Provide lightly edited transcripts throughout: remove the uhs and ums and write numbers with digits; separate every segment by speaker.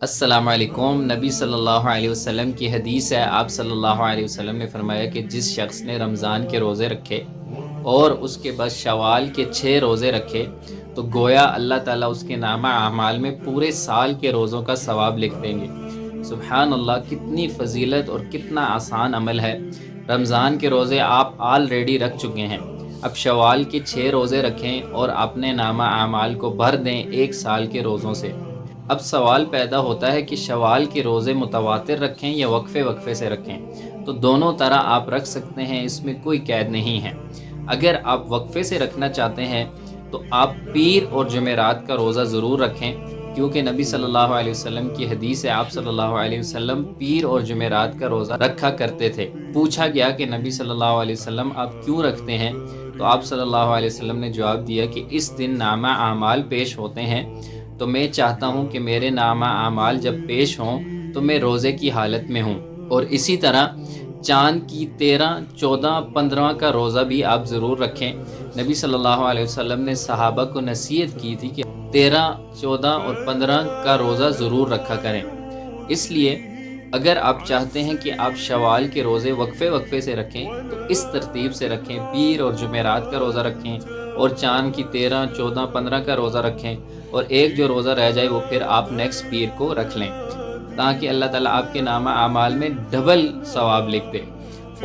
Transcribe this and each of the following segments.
Speaker 1: السلام علیکم۔ نبی صلی اللہ علیہ وسلم کی حدیث ہے، آپ صلی اللہ علیہ وسلم نے فرمایا کہ جس شخص نے رمضان کے روزے رکھے اور اس کے بعد شوال کے 6 روزے رکھے تو گویا اللہ تعالیٰ اس کے نامہ اعمال میں پورے سال کے روزوں کا ثواب لکھ دیں گے۔ سبحان اللہ، کتنی فضیلت اور کتنا آسان عمل ہے۔ رمضان کے روزے آپ آلریڈی رکھ چکے ہیں، اب شوال کے 6 روزے رکھیں اور اپنے نامہ اعمال کو بھر دیں 1 سال کے روزوں سے۔ اب سوال پیدا ہوتا ہے کہ شوال کے روزے متواتر رکھیں یا وقفے وقفے سے رکھیں، تو دونوں طرح آپ رکھ سکتے ہیں، اس میں کوئی قید نہیں ہے۔ اگر آپ وقفے سے رکھنا چاہتے ہیں تو آپ پیر اور جمعرات کا روزہ ضرور رکھیں، کیونکہ نبی صلی اللہ علیہ وسلم کی حدیث ہے، آپ صلی اللہ علیہ وسلم پیر اور جمعرات کا روزہ رکھا کرتے تھے۔ پوچھا گیا کہ نبی صلی اللہ علیہ وسلم آپ کیوں رکھتے ہیں، تو آپ صلی اللہ علیہ وسلم نے جواب دیا کہ اس دن نامہ اعمال پیش ہوتے ہیں، تو میں چاہتا ہوں کہ میرے نامہ اعمال جب پیش ہوں تو میں روزے کی حالت میں ہوں۔ اور اسی طرح چاند کی 13، 14، 15 کا روزہ بھی آپ ضرور رکھیں۔ نبی صلی اللہ علیہ وسلم نے صحابہ کو نصیحت کی تھی کہ 13، 14 اور 15 کا روزہ ضرور رکھا کریں۔ اس لیے اگر آپ چاہتے ہیں کہ آپ شوال کے روزے وقفے وقفے سے رکھیں تو اس ترتیب سے رکھیں، پیر اور جمعرات کا روزہ رکھیں اور چاند کی 13، 14، 15 کا روزہ رکھیں، اور ایک جو روزہ رہ جائے وہ پھر آپ نیکسٹ پیر کو رکھ لیں، تاکہ اللہ تعالیٰ آپ کے نامہ اعمال میں ڈبل ثواب لکھ دے۔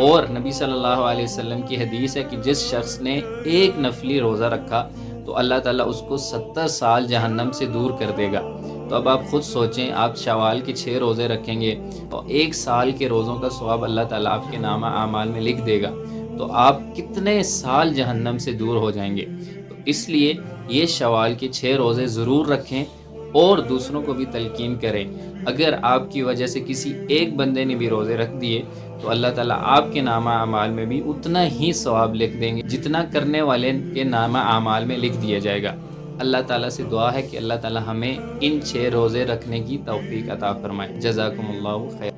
Speaker 1: اور نبی صلی اللہ علیہ وسلم کی حدیث ہے کہ جس شخص نے ایک نفلی روزہ رکھا تو اللہ تعالیٰ اس کو 70 سال جہنم سے دور کر دے گا۔ تو اب آپ خود سوچیں، آپ شوال کے 6 روزے رکھیں گے اور 1 سال کے روزوں کا ثواب اللہ تعالیٰ آپ کے نامہ اعمال میں لکھ دے گا، تو آپ کتنے سال جہنم سے دور ہو جائیں گے۔ تو اس لیے یہ شوال کے 6 روزے ضرور رکھیں اور دوسروں کو بھی تلقین کریں۔ اگر آپ کی وجہ سے کسی ایک بندے نے بھی روزے رکھ دیے تو اللہ تعالیٰ آپ کے نامہ اعمال میں بھی اتنا ہی ثواب لکھ دیں گے جتنا کرنے والے کے نامہ اعمال میں لکھ دیا جائے گا۔ اللہ تعالیٰ سے دعا ہے کہ اللہ تعالیٰ ہمیں ان 6 روزے رکھنے کی توفیق عطا فرمائے۔ جزاکم اللہ خیر۔